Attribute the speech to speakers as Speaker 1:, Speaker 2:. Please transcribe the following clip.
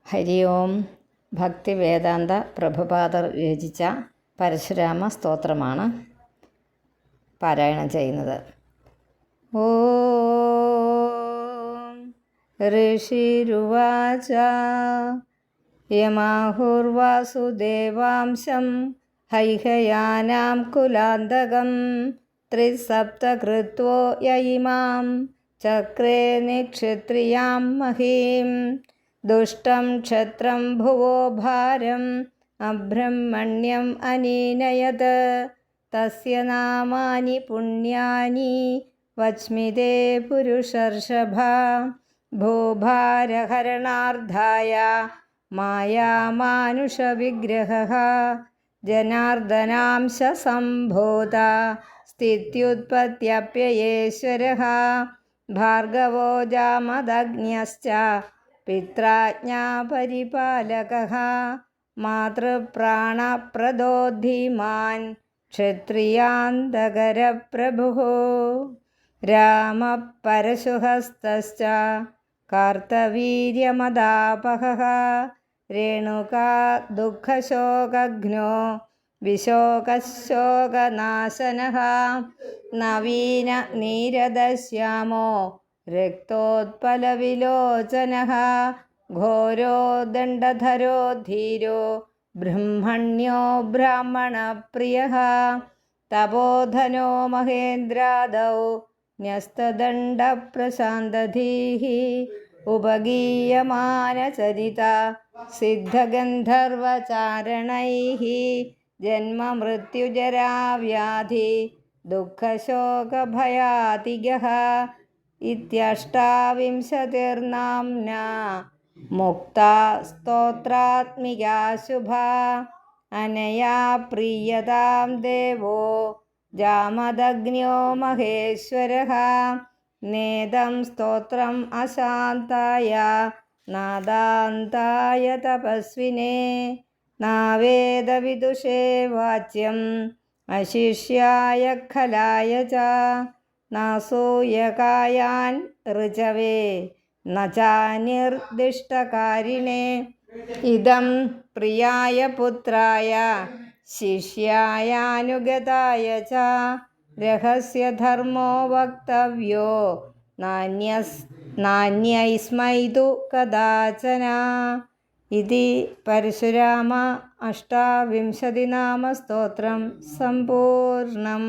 Speaker 1: ഹരി ഓം. ഭക്തിവേദാന്ത പ്രഭുപാദർ രചിച്ച പരശുരാമ സ്തോത്രമാണ് പാരായണം ചെയ്യുന്നത്. ഓം ഋഷിരുവാച യമാഹുർവാസുദേവാംശം ഹൈഹയാനാം കുലാന്തകം ത്രിസപ്തകൃത്വോ യയിമാം ചക്രേ നിക്ഷത്രിയാം മഹീം ദുഷ്ടം ക്ഷത്രം ഭുവോ ഭാരം അബ്രഹ്മണ്യം അനീനയത് തസ്യ നാമാനി പുണ്യാനി വച്മിതേ പുരുഷർഷഭ ഭൂഭാരഹരണാർത്ഥായ മായാമാനുഷവിഗ്രഹഃ ജനാർദ്ദനാംശ സംഭൂത സ്ഥിത്യുത്പത്യപ്യയേശ്വരഃ ഭാർഗവോ ജാമദഗ്ന്യശ്ച പിത്രാജ്ഞാ പരിപാലകഃ മാതൃപ്രാണപ്രദോ ധീമാൻ ക്ഷത്രിയാന്തകരപ്രഭുഃ രാമഃ പരശുഹസ്തശ്ച കാർത്തവീര്യമദാപഹഃ രേണുകാ ദുഃഖശോകഘ്നോ വിശോകശോകനാശനഃ നവീന നീരദശ്യാമോ രക്തോത്പലവിലോചനഃ ഘോരോ ദണ്ഡധരോ ധീരോ ബ്രഹ്മണ്യോ ബ്രാഹ്മണപ്രിയഃ തപോധനോ മഹേന്ദ്രാദൗ ന്യസ്തദണ്ഡപ്രശാന്തധീഃ ഉപഗീയമാനചരിത സിദ്ധഗന്ധർവചാരണൈഃ ജന്മമൃത്യുജരാവ്യാധി ദുഃഖശോകഭയാതിഗഃ ഇത്യഷ്ടാവിംശതിർനാംനാ മുക്താ സ്തോത്രാത്മികാ ശുഭാ അനയാ പ്രീയതാം ദേവോ ജാമദഗ്ന്യോ മഹേശ്വരഃ നേദം സ്തോത്രം അശാന്തായ നാദാന്തായ തപസ്വിനേ നാവേദവിദുഷേ വാച്യം അശിഷ്യായ ഖലായ ച നാസൂയകായാൻ ഋജവേ ന ചാനിർദിഷ്ടകാരിണേ ഇദം പ്രിയായ പുത്രായ ശിഷ്യായാനുഗതായ ച രഹസ്യധർമ്മോ വക്തവ്യോ നാന്യൈസ്മൈതു കദാചന. ഇതി പരശുരാമ അഷ്ടാവിംശതിനാമ സ്തോത്രം സമ്പൂർണം.